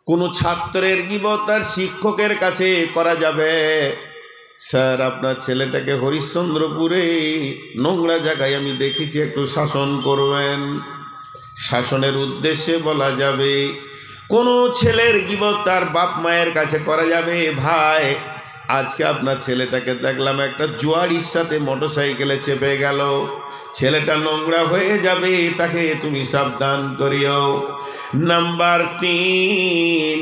কোনো ছাত্রের গীবত তার শিক্ষকের কাছে করা যাবে? স্যার, আপনার ছেলেটাকে হরিশ্চন্দ্রপুরে নোংরা জায়গায় আমি দেখেছি, একটু শাসন করবেন। শাসনের উদ্দেশ্যে বলা যাবে। কোনো ছেলের গীবত তার বাপ মায়ের কাছে করা যাবে? ভাই, আজকে আপনার ছেলেটাকে দেখলাম একটা জুয়ারির সাথে মোটরসাইকেলে চেপে গেল, ছেলেটা নোংরা হয়ে যাবে, তাকে তুমি সাবধান করিও। নাম্বার 3,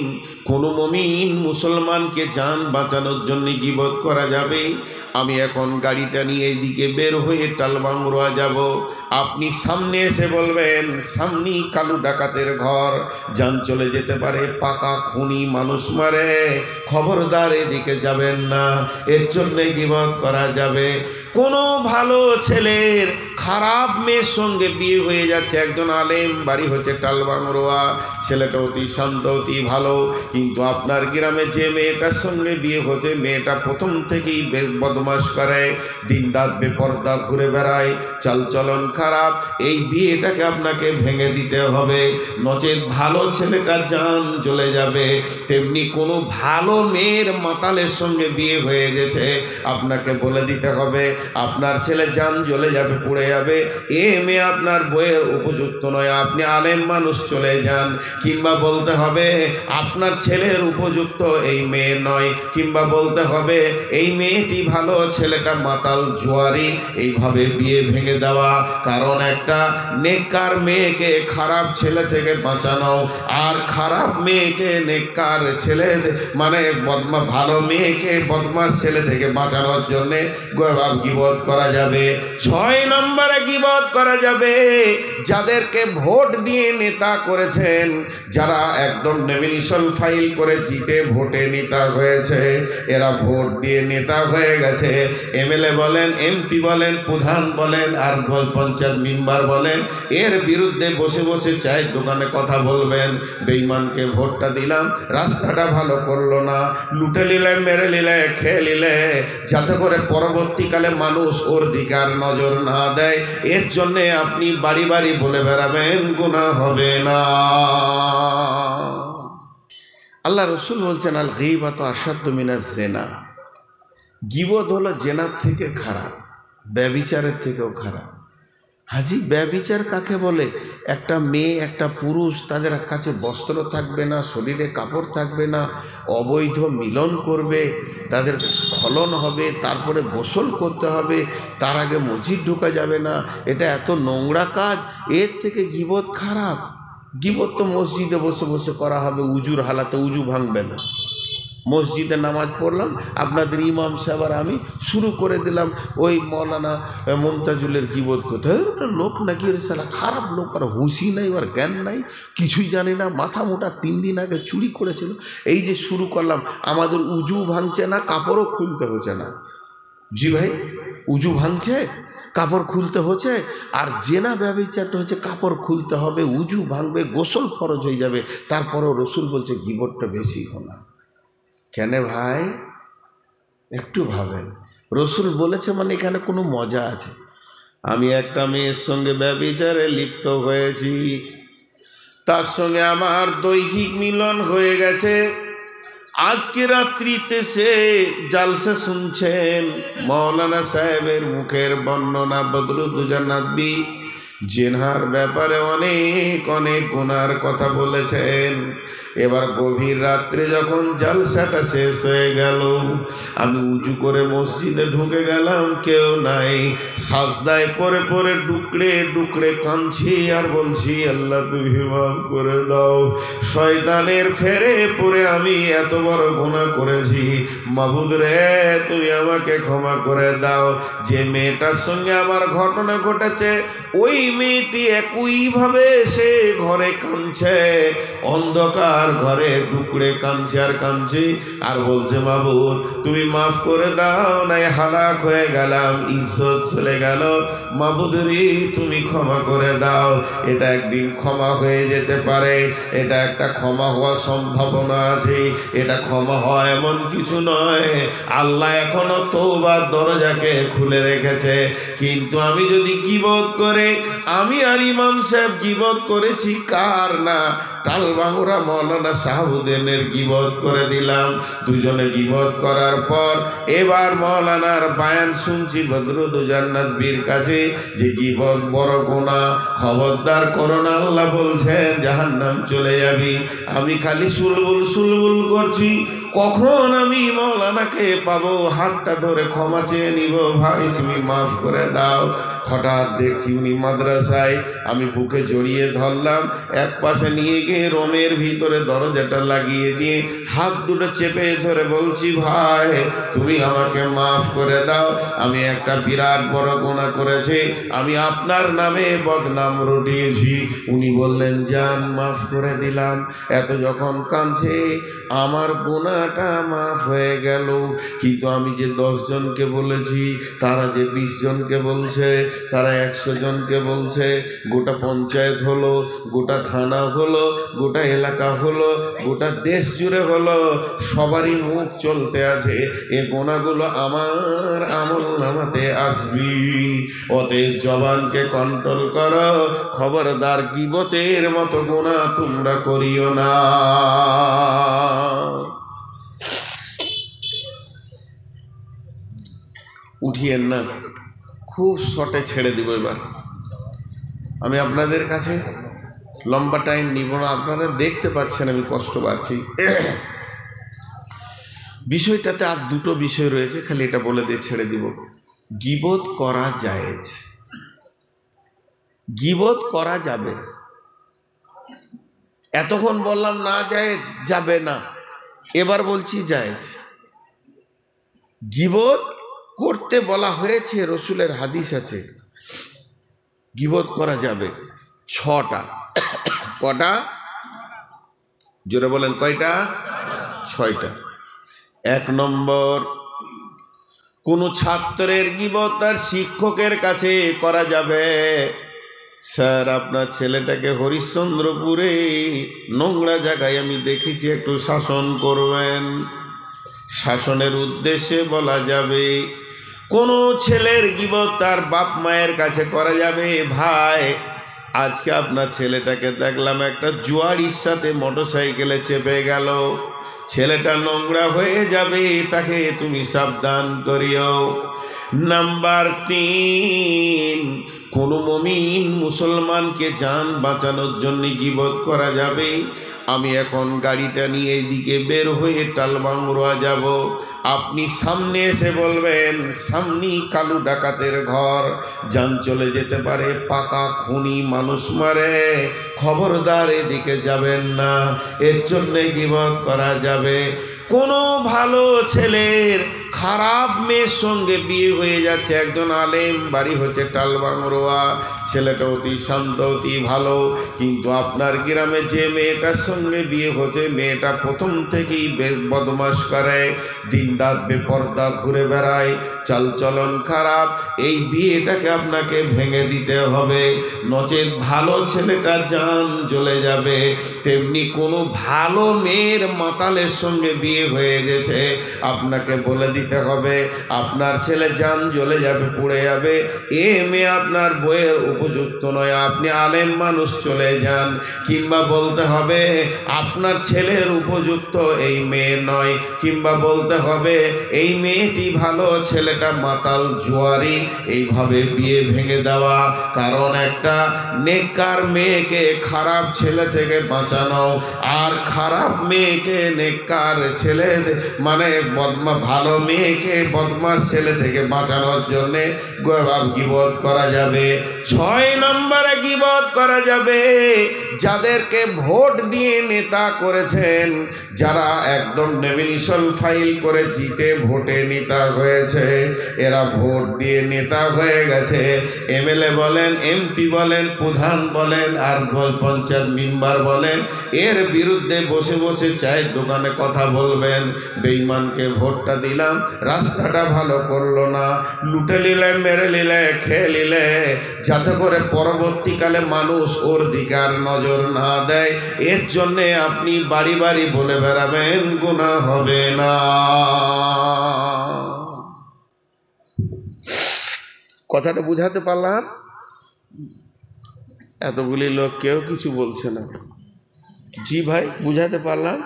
কোনো মুমিন মুসলমানকে জান বাঁচানোর জন্য গীবত করা যাবে? আমি এখন গাড়িটা নিয়ে এইদিকে বের হয়ে টালবাংরোয়া যাব, আপনি সামনে এসে বলবেন সামনেই কালু ডাকাতের ঘর, যান চলে যেতে পারে, পাকা খুনি মানুষ মারে, খবরদার এদিকে যাবেন না, এর জন্যে গীবত করা যাবে। কোনো ভালো ছেলের খারাপ মেয়ের সঙ্গে বিয়ে হয়ে যাচ্ছে, একজন আলেম, বাড়ি হচ্ছে টালবাংরোয়া, ছেলেটা অতি শান্ত অতি ভালো, কিন্তু আপনার গ্রামে যে মেয়েটার সঙ্গে বিয়ে হচ্ছে মেয়েটা প্রথম থেকেই বদমাশ করে, দিন রাত বেপরদা ঘুরে বেড়ায়, চালচলন খারাপ, এই বিয়েটাকে আপনাকে ভেঙে দিতে হবে, নচেত ভালো ছেলেটা জান চলে যাবে। তেমনি কোনো ভালো মেয়ের মাতালের সঙ্গে বিয়ে হয়ে গেছে, আপনাকে বলে দিতে হবে আপনার ছেলে জান চলে যাবে, পড়ে যাবে, এ মেয়ে আপনার বইয়ের উপযুক্ত নয়, আপনি আলেম মানুষ চলে যান। কিংবা বলতে হবে আপনার ছেলের উপযুক্ত এই মেয়ে নয়, কিংবা বলতে হবে এই মেয়েটি ভালো, ছেলেটা মাতাল জুয়ারি, এইভাবে বিয়ে ভেঙে দেওয়া। কারণ একটা নেককার মেয়েকে খারাপ ছেলে থেকে বাঁচানো, আর খারাপ মেয়েকে নেককার ছেলে মানে ভালো মেয়েকে বদমাশ ছেলে থেকে বাঁচানোর জন্যে গীবত করা যাবে। 6 নম্বরে গীবত করা যাবে যাদেরকে ভোট দিয়ে নেতা করেছেন, যারা একদম নমিনেশন ফাইল করে জিতে ভোটে নেতা হয়েছে, এরা ভোট দিয়ে নেতা হয়ে গেছে, এমএলএ বলেন, এমপি বলেন, প্রধান বলেন, আর পঞ্চায়েত মেম্বার বলেন, এর বিরুদ্ধে বসে বসে চায়ের দোকানে কথা বলবেন, বেঈমানকে ভোটটা দিলাম, রাস্তাটা ভালো করলো না, লুটে নিলে, মেরে নিলে, খেয়ে নিলে, যাতে করে পরবর্তীকালে মানুষ ওর দিকে আর নজর না দেয়, এর জন্যে আপনি বাড়ি বাড়ি বলে বেড়াবেন, গুনাহ হবে না। আল্লাহ রসুল বলছেন, আল গীবাতু আশাদ্দু মিনাজ জিনা, গীবত হলো জেনার থেকে খারাপ, ব্যভিচারের থেকেও খারাপ। হাজি, ব্যভিচার কাকে বলে? একটা মেয়ে একটা পুরুষ, তাদের কাছে বস্ত্র থাকবে না, শরীরে কাপড় থাকবে না, অবৈধ মিলন করবে, তাদের স্খলন হবে, তারপরে গোসল করতে হবে, তার আগে মসজিদ ঢোকা যাবে না, এটা এত নোংরা কাজ, এর থেকে গীবত খারাপ। গীবত তো মসজিদে বসে বসে করা হবে, উজুর হালাতে, উজু ভাঙবে না। মসজিদে নামাজ পড়লাম, আপনাদের ইমাম সাহেব আর আমি শুরু করে দিলাম ওই মৌলানা মুমতাজুলের গীবত করতে, ওটা লোক নাকি সালা খারাপ লোক, আর হুঁশি নাই, আর জ্ঞান নাই, কিছুই জানি না, মাথা মোটা, 3 দিন আগে চুরি করেছিল, এই যে শুরু করলাম, আমাদের উজু ভাঙছে না, কাপড়ও খুলতে হচ্ছে না। জি ভাই, উজু ভাঙছে, কাপড় খুলতে হচ্ছে, আর জেনা ব্যভিচারটা হচ্ছে কাপড় খুলতে হবে, উজু ভাঙবে, গোসল ফরজ হয়ে যাবে, তারপরও রসুল বলছে গীবতটা বেশি হোনা। কেন ভাই, একটু ভাবেন, রসুল বলেছে মানে এখানে কোনো মজা আছে। আমি একটা মেয়ের সঙ্গে ব্যভিচারে লিপ্ত হয়েছি, তার সঙ্গে আমার দৈহিক মিলন হয়ে গেছে, আজকে রাত্রিতে সে জালসা শুনছেন, মৌলানা সাহেবের মুখের বর্ণনা, বদরুদ্দোজা নদভী জেনার ব্যাপারে অনেক অনেক গুনার কথা বলেছেন। এবার গভীর রাত্রে যখন জালসাটা শেষ হয়ে গেল, আমি উজু করে মসজিদে ঢুকে গেলাম, কেউ নাই, সাজদায় পরে পরে ডুকরে ডুকরে কাঁদছি আর বলছি, আল্লাহ তুমি মাফ করে দাও, শয়তানের ফেরে পড়ে আমি এত বড় গুনাহ করেছি, মাবুদ রে তুমি আমাকে ক্ষমা করে দাও। যে মেয়েটার সঙ্গে আমার ঘটনা ঘটেছে, ওই মেয়েটি একইভাবে সে ঘরে কাঁদছে, অন্ধকার ঘরে টুকরে কাঁদছে আর কাঁদছে, আর বলছে মাবুদ তুমি মাফ করে দাও, নাই হালাক হয়ে গেলাম, ইজ্জত চলে গেল, মাবুদ রে তুমি ক্ষমা করে দাও। এটা একদিন ক্ষমা হয়ে যেতে পারে, এটা একটা ক্ষমা হওয়ার সম্ভাবনা আছে, এটা ক্ষমা হয় এমন কিছু নয়, আল্লাহ এখনো তওবার দরজাকে খুলে রেখেছে। কিন্তু আমি যদি গীবত করে, আমি আর ইমাম সাহেব গীবত করেছি কার না, টালবাংরা মৌলানা শাহাবুদ্দিনের গীবত করে দিলাম। দুজনে গীবত করার পর এবার মৌলানার বায়ান শুনছি বদরুদ্দোজা নদভীর কাছে যে গীবত বড় গুনাহ, খবরদার করো না, আল্লাহ বলছেন জাহান্নাম চলে যাবি। আমি খালি সুলবুল সুলবুল করছি, কখন আমি মৌলানাকে পাবো, হাতটা ধরে ক্ষমা চেয়ে নিব, ভাই তুমি মাফ করে দাও। হঠাৎ দেখছি উনি মাদ্রাসায়, আমি বুকে জড়িয়ে ধরলাম, এক পাশে নিয়ে গিয়ে রোমের ভিতরে দরজাটা লাগিয়ে দিয়ে হাত দুটো চেপে ধরে বলছি, ভাই তুমি আমাকে মাফ করে দাও, আমি একটা বিরাট বড় গুনাহ করেছি, আমি আপনার নামে বদনাম রটিয়েছি। উনি বললেন জান মাফ করে দিলাম। এত যখন কাঁদছে, আমার গুনাহটা মাফ হয়ে গেল, কিন্তু আমি যে 10 জনকে বলেছি, তারা যে 20 জনকে বলছে, তারা 100 জনকে বলছে, গোটা পঞ্চায়েত হলো, গোটা থানা হলো, গোটা এলাকা হলো, গোটা দেশ জুড়ে হলো, সবারই মুখ চলতে আছে, এ গুনাহগুলো আমার আমল নামাতে আসবি। অতএব জবানকে কন্ট্রোল করো, খবরদার গীবতের মতো গুনাহ তোমরা করিও না। উঠিয়েন না, খুব শর্টে ছেড়ে দিব। এবার আমি আপনাদের কাছে লম্বা টাইম নিব না, আপনারা দেখতে পাচ্ছেন আমি কষ্ট পাচ্ছি। বিষয়টাতে আর দুটো বিষয় রয়েছে, খালি এটা বলে দিয়ে ছেড়ে দিব। গীবত করা জায়েজ, গীবত করা যাবে। এতক্ষণ বললাম না জায়েজ, যাবে না, এবার বলছি জায়েজ। গীবত করতে বলা হয়েছে, রসুলের হাদিস আছে, গীবত করা যাবে 6টা। কটা? জোরে বলেন কয়টা? 6টা। 1 নম্বর, কোনো ছাত্রের গীবত তার শিক্ষকের কাছে করা যাবে। স্যার আপনার ছেলেটাকে হরিশ্চন্দ্রপুরে নোংরা জায়গায় আমি দেখেছি, একটু শাসন করবেন। শাসনের উদ্দেশ্যে বলা যাবে। কোনো ছেলের গীবত তার বাপ মায়ের কাছে করা যাবে। ভাই আজকে আপনার ছেলেটাকে দেখলাম একটা জুয়ারির সাথে মোটরসাইকেলে চেপে গেল, ছেলেটা নোংরা হয়ে যাবে, তাকে তুমি সাবধান করিও। নাম্বার 3, কোনো মুমিন মুসলমানকে জান বাঁচানোর জন্য গীবত করা যাবে। আমি এখন গাড়িটা নিয়ে এইদিকে বের হয়ে টালবাংরা যাব, আপনি সামনে এসে বলবেন সামনেই কালু ডাকাতের ঘর, যান চলে যেতে পারে, পাকা খুনি মানুষ মারে, খবরদার এদিকে যাবেন না, এর জন্যে গীবত করা যাবে। কোনো ভালো ছেলের খারাপ মেয়ের সঙ্গে বিয়ে হয়ে যাচ্ছে, একজন আলেম, বাড়ি হচ্ছে টালবাংরা, ছেলেটা অতি শান্ত অতি ভালো, কিন্তু আপনার গ্রামে যে মেয়েটার সঙ্গে বিয়ে হচ্ছে, মেয়েটা প্রথম থেকেই বদমাশ করে, দিনরাত বেপরদা ঘুরে বেড়ায়, চালচলন খারাপ, এই বিয়েটাকে আপনাকে ভেঙে দিতে হবে, নচেত ভালো ছেলেটা জান চলে যাবে। তেমনি কোনো ভালো মেয়ের মাতালের সঙ্গে বিয়ে হয়ে গেছে, আপনাকে বলে দিতে হবে আপনার ছেলে জান চলে যাবে, পুড়ে যাবে, এ মেয়ে আপনার বইয়ের উপযুক্ত নয়, আপনি আলেম মানুষ চলে যান। কিংবা বলতে হবে আপনার ছেলের উপযুক্ত এই মেয়ে নয়, কিংবা বলতে হবে এই মেয়েটি ভালো, ছেলেটা মাতাল জুয়ারি, এইভাবে বিয়ে ভেঙে দেওয়া। কারণ একটা নেককার মেয়েকে খারাপ ছেলে থেকে বাঁচানো, আর খারাপ মেয়েকে নেককার ছেলে মানে ভালো মেয়েকে বদমাশ ছেলে থেকে বাঁচানোর জন্যে গীবত করা যাবে। 6 নম্বরে গীবত করা যাবে যাদেরকে ভোট দিয়ে নেতা করেছেন, যারা একদম নমিনেশন ফাইল করে জিতে ভোটে নেতা হয়েছে, এরা ভোট দিয়ে নেতা হয়ে গেছে, এমএলএ বলেন, এমপি বলেন, প্রধান বলেন, আর পঞ্চায়েত মেম্বার বলেন, এর বিরুদ্ধে বসে বসে চায়ের দোকানে কথা বলবেন, বেঈমানকে ভোটটা দিলাম, রাস্তাটা ভালো করলো না, লুটে নিলে, মেরে নিলে, খেয়ে নিলে, যাতে করে পরবর্তীকালে মানুষ ওর দিকে আর নজর না দেয়, এর জন্যে আপনি বাড়ি বাড়ি বলে বেড়াবেন, গুনাহ হবে না। কথাটা বুঝাতে পারলাম? এতগুলি লোক কেউ কিছু বলছে না। জি ভাই, বুঝাতে পারলাম?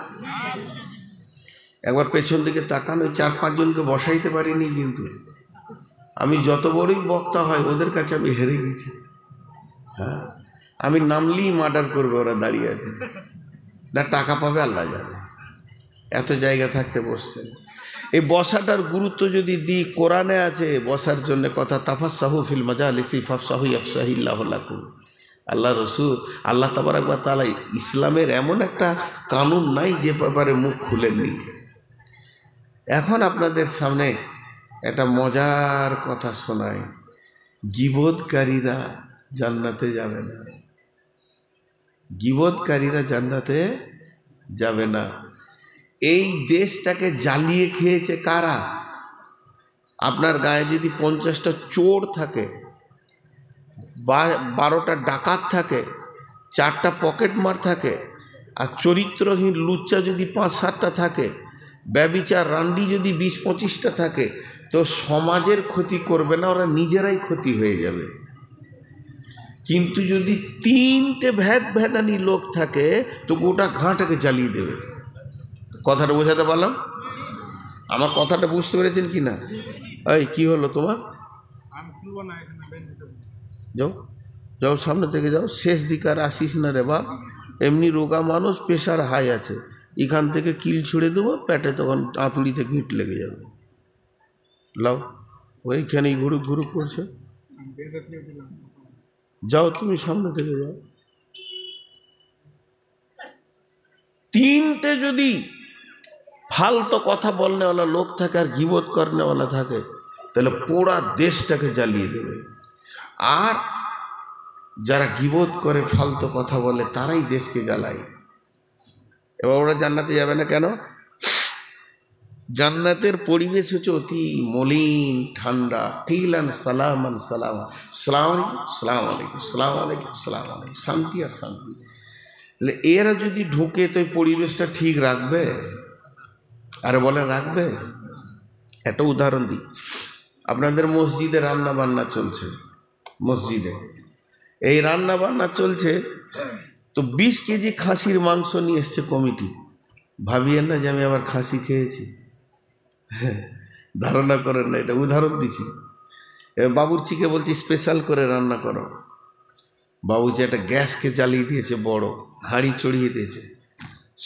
একবার পেছন দিকে তাকান, ওই 4-5 জনকে বসাইতে পারিনি, কিন্তু আমি যত বড়ই বক্তা হয় ওদের কাছে আমি হেরে গেছি। হ্যাঁ, আমি নামলেই মার্ডার করবে, ওরা দাঁড়িয়ে আছে, না টাকা পাবে আল্লাহ জানে, এত জায়গা থাকতে বসছেন। এই বসাটার গুরুত্ব যদি দিই, কোরআনে আছে বসার জন্য কথা, তাফাসসাহু ফিল মাজালিসি ফাফসাহু ইয়াফসাহিল্লাহু লাকুম। আল্লাহ রসুল, আল্লাহ তাবারাক ওয়া তাআলা ইসলামের এমন একটা কানুন নাই যে ব্যাপারে মুখ খুলেননি। এখন আপনাদের সামনে একটা মজার কথা শোনায়, গীবতকারীরা জান্নাতে যাবে না, গীবতকারীরা জান্নাতে যাবে না। এই দেশটাকে জ্বালিয়ে খেয়েছে কারা? আপনার গায়ে যদি 50টা চোর থাকে, 12টা ডাকাত থাকে, 4টা পকেটমার থাকে, আর চরিত্রহীন লুচ্চা যদি 5-7টা থাকে, ব্যভিচার রান্ডি যদি 20-25টা থাকে, তো সমাজের ক্ষতি করবে না, ওরা নিজেরাই ক্ষতি হয়ে যাবে। কিন্তু যদি 3টে ভেদানি লোক থাকে, তো গোটা ঘাটাকে জ্বালিয়ে দেবে। কথাটা বোঝাতে পারলাম? আমার কথাটা বুঝতে পেরেছেন কি না? এই কি হলো তোমার? যাও যাও, সামনে থেকে যাও, শেষ দিকে আর আসিস না রে বাপ, এমনি রোগা মানুষ, প্রেশার হাই আছে, এখান থেকে কিল ছুঁড়ে দেবো, পেটে তখন আঁতুড়িতে গিঁট লেগে যাবে। লাও, ওইখানেই ঘুরুক ঘুরুক করছে, যাও তুমি সামনে থেকে যাও। 3টে যদি ফালতু কথা বলনেওয়ালা লোক থাকে আর গীবত করনেওয়ালা থাকে, তাহলে পুরা দেশটাকে জ্বালিয়ে দেবে। আর যারা গীবত করে, ফালতু কথা বলে, তারাই দেশকে জ্বালায়। এবার ওরা জান্নাতে যাবে না কেন? জান্নাতের পরিবেশ হচ্ছে অতি মলিন, ঠান্ডা, কিলান সালামান সালাম, সালাম আলাইকুম, সালাম আলাইকুম, সালাম আলাইকুম, শান্তি আর শান্তি। তাহলে এরা যদি ঢুকে, তো এই পরিবেশটা ঠিক রাখবে? আরে বলে রাখবে? একটা উদাহরণ দিই, আপনাদের মসজিদে রান্না বান্না চলছে, মসজিদে এই রান্না বান্না চলছে, তো 20 কেজি খাসির মাংস নিয়ে এসছে কমিটি। ভাবিয়েন না যে আমি আবার খাসি খেয়েছি, ধারণা করেন না, এটা উদাহরণ দিছি। এবার বাবুর্চিকে বলছি স্পেশাল করে রান্না করো। বাবুর্চি একটা গ্যাসকে জ্বালিয়ে দিয়েছে, বড় হাঁড়ি চড়িয়ে দিয়েছে,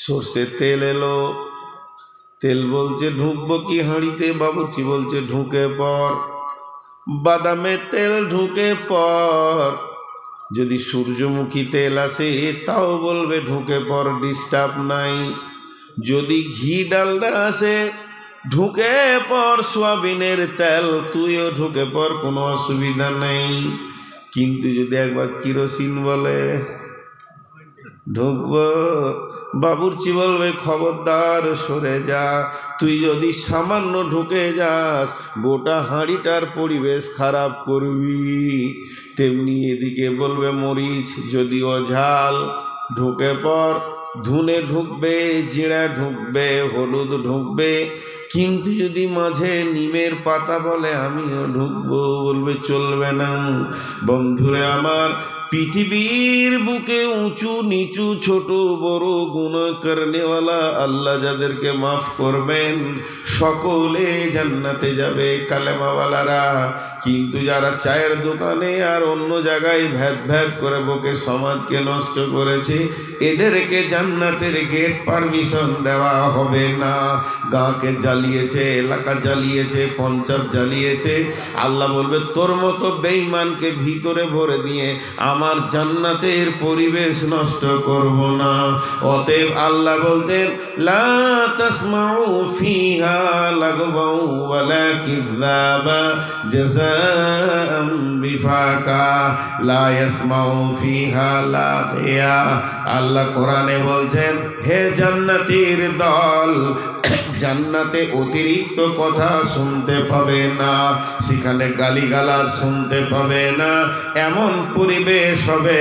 সর্ষে তেল এলো, তেল বলছে ঢুকবো কি হাঁড়িতে, বাবুর্চি বলছে ঢুকে পর, বাদামের তেল ঢুকে পর, যদি সূর্যমুখী তেল আসে তাও বলবে ঢুকে পর, ডিস্টার্ব নাই। যদি ঘি ডালডা আসে ঢুকে পর, সোয়াবিনের তেল তুইও ঢুকে পর, কোনো অসুবিধা নেই। কিন্তু যদি একবার কিরোসিন বলে ঢুকবো, বাবুর্চি বলবে খবরদার সরে যা, তুই যদি সামান্য ঢুকে যাস গোটা হাঁড়িটার পরিবেশ খারাপ করবি। তেমনি এদিকে বলবে মরিচ যদিও ঝাল, ঢুকে পর, ধুনে ঢুকবে, জিরা ঢুকবে, হলুদ ঢুকবে। কিন্তু যদি মাঝে নিমের পাতা বলে আমিও ঢুকবো, বলবে চলবে না। বন্ধুরে আমার, পৃথিবীর বুকে উঁচু নিচু ছোট বড় গুনাহ করনেওয়ালা আল্লাহ যাদেরকে মাফ করবেন, সকলে জান্নাতে যাবে কালেমাওয়ালারা। কিন্তু যারা চায়ের দোকানে আর অন্য জায়গায় ভ্যাদ করে বকে সমাজকে নষ্ট করেছে, এদেরকে জান্নাতের গেট পারমিশন দেওয়া হবে না। গাঁকে জ্বালিয়েছে, এলাকা জ্বালিয়েছে, পঞ্চায়েত জ্বালিয়েছে, আল্লাহ বলবে তোর মতো বেঈমানকে ভিতরে ভরে দিয়ে আমার জান্নাতের পরিবেশ নষ্ট করব না। অতএব আল্লাহ বলতেন লা তাসমাউ ফিহা লাগওয়া ওয়ালা কিযাবা জাযাআম বিফাকা লা ইয়াসমাউ ফিহা লাগিয়া। আল্লাহ কোরআনে বলছেন হে জান্নাতীর দল, জান্নাতে অতিরিক্ত কথা শুনতে পাবে না, সেখানে গালিগালাজ শুনতে পাবে না, এমন পরিবেশ হবে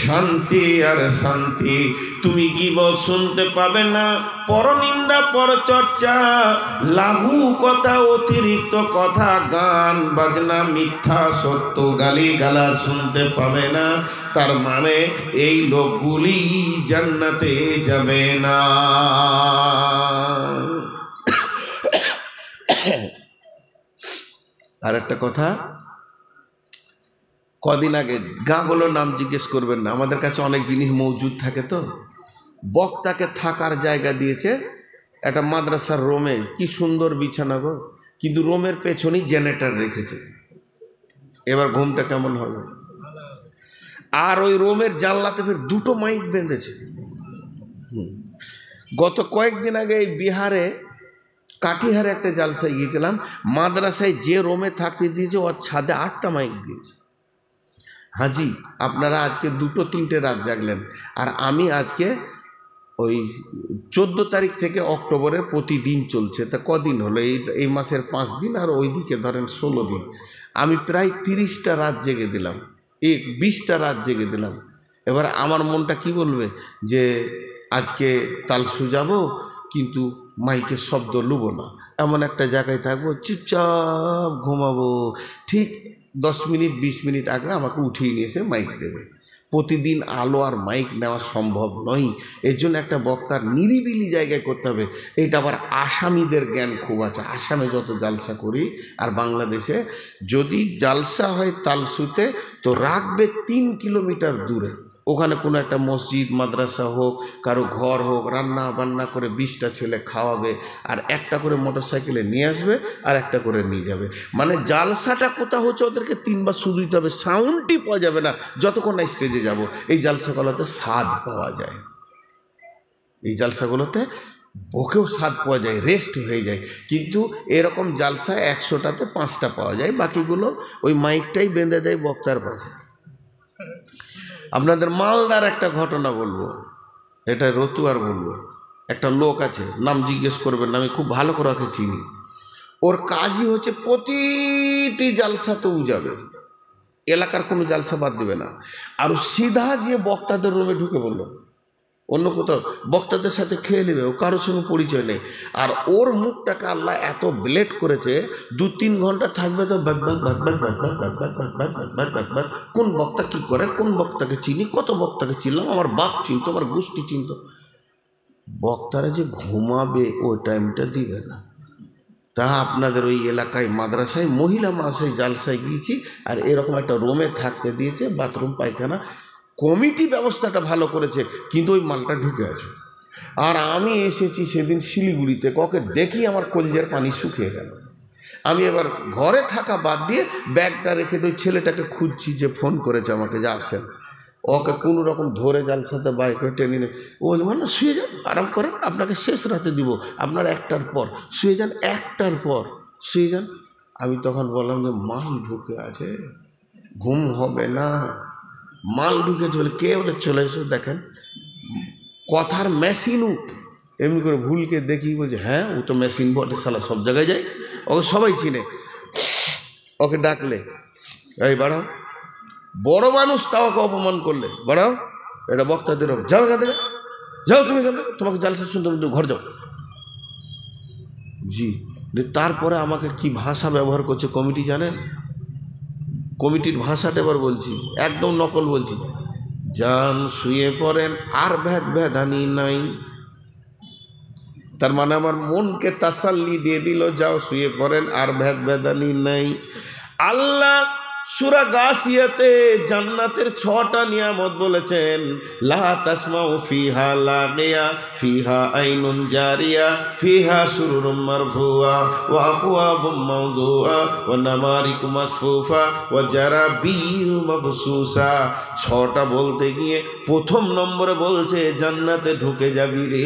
শান্তি আর শান্তি। তুমি গীবত শুনতে পাবে না, পরনিন্দা পরচর্চা, লাঘু কথা, অতিরিক্ত কথা, গান বাজনা, মিথ্যা সত্য, গালিগালাজ শুনতে পাবে না। তার মানে এই লোকগুলি জান্নাতে যাবে না। আর একটা কথা, কদিন আগে, গাঁগুলোর নাম জিজ্ঞেস করবেন না, আমাদের কাছে অনেক জিনিস মজুদ থাকে, তো বক্তাকে থাকার জায়গা দিয়েছে একটা মাদ্রাসার রোমে, কি সুন্দর বিছানা গো, কিন্তু রোমের পেছনেই জেনারেটর রেখেছে। এবার ঘুমটা কেমন হবে? আর ওই রোমের জানলাতে ফের দুটো মাইক বেঁধেছে। গত কয়েকদিন আগে এই বিহারে কাটিহারে একটা জালসায় গিয়েছিলাম, মাদ্রাসায় যে রোমে থাকতে দিয়েছে ওর ছাদে 8টা মাইক দিয়েছে। হাজি, আপনারা আজকে 2-3টে রাত জাগলেন, আর আমি আজকে ওই 14 তারিখ থেকে অক্টোবরের প্রতিদিন চলছে, তা কদিন হলো? এই মাসের 5 দিন, আর ওইদিকে ধরেন 16 দিন। আমি প্রায় 30টা রাত জেগে দিলাম, 20টা রাত জেগে দিলাম। এবার আমার মনটা কি বলবে যে আজকে তালসু যাব, কিন্তু মাইকের শব্দ লুবো না, এমন একটা জায়গায় থাকবো, চুপচাপ ঘুমাবো। ঠিক 10 মিনিট 20 মিনিট আগে আমাকে উঠিয়ে নিয়ে এসে মাইক দেবে। প্রতিদিন আলো আর মাইক নেওয়া সম্ভব নয়, এর জন্য একটা বক্তার নিরিবিলি জায়গায় করতে হবে। এইটা আবার আসামিদের জ্ঞান খুব আছে। আসামে যত জালসা করি আর বাংলাদেশে, যদি জালসা হয় তালসুতে, তো রাখবে 3 কিলোমিটার দূরে, ওখানে কোনো একটা মসজিদ মাদ্রাসা হোক, কারো ঘর হোক, রান্না বান্না করে 20টা ছেলে খাওয়াবে, আর একটা করে মোটরসাইকেলে নিয়ে আসবে আর একটা করে নিয়ে যাবে। মানে জালসাটা কোথা হচ্ছে ওদেরকে 3বার শুধু দিতে হবে, সাউন্ডই পাওয়া যাবে না যতক্ষণ না স্টেজে যাব। এই জালসাগুলোতে স্বাদ পাওয়া যায়, এই জালসাগুলোতে বকেও স্বাদ পাওয়া যায়, রেস্ট হয়ে যায়। কিন্তু এরকম জালসা 100টাতে 5টা পাওয়া যায়, বাকিগুলো ওই মাইকটাই বেঁধে দেয় বক্তার পাশে। আপনাদের মালদার একটা ঘটনা বলবো, এটা রতুয়ার বলবো। একটা লোক আছে, নাম জিজ্ঞেস করবেন না, আমি খুব ভালো করে ওকে চিনি। ওর কাজই হচ্ছে প্রতিটি জালসাতেও যাবে, এলাকার কোনো জালসা বাদ দেবে না। আর সিধা গিয়ে বক্তাদের রুমে ঢুকে বললো, অন্য কোথাও বক্তাদের সাথে খেয়ে নেবে, ও কারোর সঙ্গে পরিচয় নেই। আর ওর মুখটাকে আল্লাহ এত ব্লেড করেছে, 2-3 ঘন্টা থাকবে তো বাক বাক বাক বাক বাক বাক বাক বাক বাক বাক বাক বাক বাক বাক, কোন বক্তা কী করে, কোন বক্তাকে চিনি, কত বক্তাকে চিনলাম, আমার বাপ চিনত, আমার গোষ্ঠী চিনত। বক্তারা যে ঘুমাবে ওই টাইমটা দিবে না। তা আপনাদের ওই এলাকায় মাদ্রাসায় মহিলা মাসায় জালসায় গিয়েছি, আর এরকম একটা রুমে থাকতে দিয়েছে, বাথরুম পায়খানা, কমিটি ব্যবস্থাটা ভালো করেছে, কিন্তু ওই মালটা ঢুকে আছে। আর আমি এসেছি সেদিন শিলিগুড়িতে, ওকে দেখি আমার কলজের পানি শুকিয়ে গেল। আমি এবার ঘরে থাকা বাদ দিয়ে ব্যাগটা রেখে ওই ছেলেটাকে খুঁজছি যে ফোন করেছে আমাকে যে আসেন, ওকে কোনো রকম ধরে জালসাতে বাইকে টেনে নিয়ে, ও মানে শুয়ে যান, আরাম করেন, আপনাকে শেষ রাতে দিব, আপনার 1টার পর শুয়ে যান, 1টার পর শুয়ে যান। আমি তখন বললাম যে মাল ঢুকে আছে, ঘুম হবে না, মাল ঢুকেছে। বলে কে? বলে চলে এসো দেখেন, কথার মেশিনও এমনি করে ভুলকে দেখি, বলছে হ্যাঁ ও তো মেশিন বটে, শালা সব জায়গায় যায়, ওকে সবাই চিনে। ওকে ডাকলে, এই বাড়াও, বড় মানুষ তাও ওকে অপমান করলে, বাড়াও, এটা বক্তাদের যাও এখান থেকে, যাও তুমি এখান থেকে, তোমাকে জালসা শুনতে, তুমি ঘর যাও। জি, তারপরে আমাকে কি ভাষা ব্যবহার করছে কমিটি জানেন? কমিটির ভাষাটা এবার বলছি, একদম নকল বলছি। যান শুয়ে পড়েন, আর ভেদানি নাই। তার মানে আমার মনকে তাসাল্লি দিয়ে দিল, যাও শুয়ে পড়েন, আর ভেদানি নাই। আল্লাহ সূরা গাসিয়াতে জান্নাতের 6টা নিয়ামত বলেছেন, লা তাসমাউ ফিহা লাগিয়া, ফিহা আইনুন জারিয়া, ফিহা সুরুরুম মারফুয়া, ওয়া আকওয়াবুম মাওদুআ, ওয়া নামারিকু মাসফুফা, ওয়া জারাবিয়ু মাবসুসা। 6টা বলতে গিয়ে প্রথম নম্বরে বলছে জান্নাতে ঢুকে যাবি রে,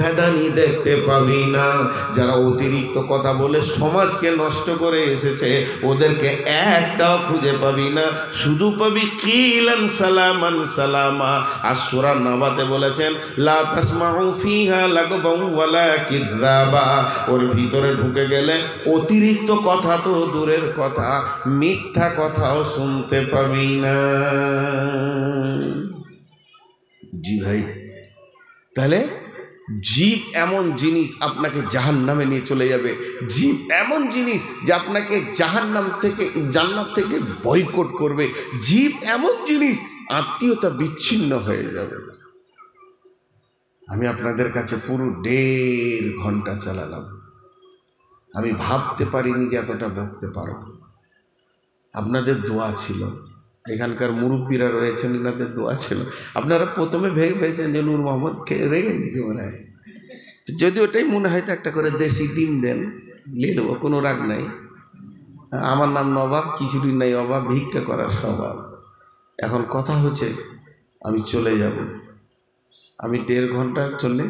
ভেদানি দেখতে পাবি না। যারা অতিরিক্ত কথা বলে সমাজকে নষ্ট করে এসেছে, ওদেরকে একটা কোথাও খুঁজে পাবি না, শুধু পাবি কিলান সালামান সালামা। আর সূরা নাবাতে বলেছেন লা তাসমাউ ফিহা লাগবান ওয়ালা কিযাবা, ওর ভিতরে ঢুকে গেলে অতিরিক্ত কথা তো দূরের কথা, মিথ্যা কথাও শুনতে পাবি না। জি ভাই, তাহলে জিভ এমন জিনিস আপনাকে জাহান্নামে নিয়ে চলে যাবে। জিভ এমন জিনিস যে আপনাকে জাহান্নাম থেকে জান্নাত থেকে বয়কট করবে। জিভ এমন জিনিস আত্মীয়তা বিচ্ছিন্ন হয়ে যাবে। আমি আপনাদের কাছে পুরো 1.5 ঘন্টা চালালাম, আমি ভাবতে পারিনি যে এতটা বকতে পারব। আপনাদের দোয়া ছিল, এখানকার মুরব্বীরা রয়েছেন, এনাদের দোয়া ছিল। আপনারা প্রথমে ভেবে পেয়েছেন যে নূর মোহাম্মদ রেগে গেছে মনে হয়, যদি ওটাই মনে হয় তো একটা করে দেশি ডিম দেন, নিয়ে নেবো, কোনো রাগ নাই। আমার নাম নবাব, কিছুদিন নাই অভাব, ভিক্ষা করার স্বভাব। এখন কথা হচ্ছে আমি চলে যাব, আমি 1.5 ঘন্টা চললে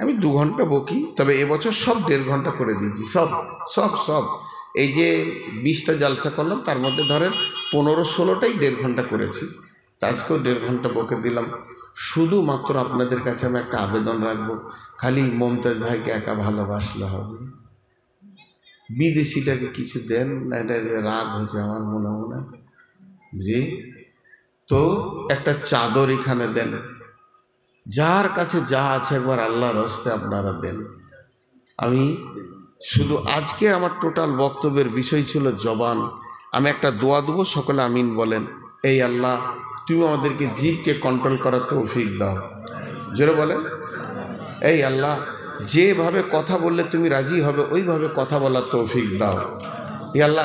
আমি 2 ঘন্টা বকি, তবে এবছর সব 1.5 ঘন্টা করে দিয়েছি, সব সব সব। এই যে 20টা জালসা করলাম তার মধ্যে ধরেন 15-16টাই 1.5 ঘন্টা করেছি, তা আজকেও 1.5 ঘন্টা বকে দিলাম। শুধুমাত্র আপনাদের কাছে আমি একটা আবেদন রাখবো, খালি মমতাজ ভাইকে একা ভালোবাসলে হবে, বিদেশিটাকে কিছু দেন না, এটা রাগ হয়েছে আমার মনে মনে। জি, তো একটা চাদর এখানে দেন, যার কাছে যা আছে একবার আল্লাহর হস্তে আপনারা দেন। আমি শুধু আজকে আমার টোটাল বক্তব্যের বিষয় ছিল জবান। আমি একটা দোয়া দেবো, সকলে আমিন বলেন। এই আল্লাহ, তুমি আমাদেরকে জিভকে কন্ট্রোল করার তৌফিক দাও। জোরে বলেন, এই আল্লাহ, যেভাবে কথা বললে তুমি রাজি হবে ওইভাবে কথা বলার তৌফিক দাও। এই আল্লাহ,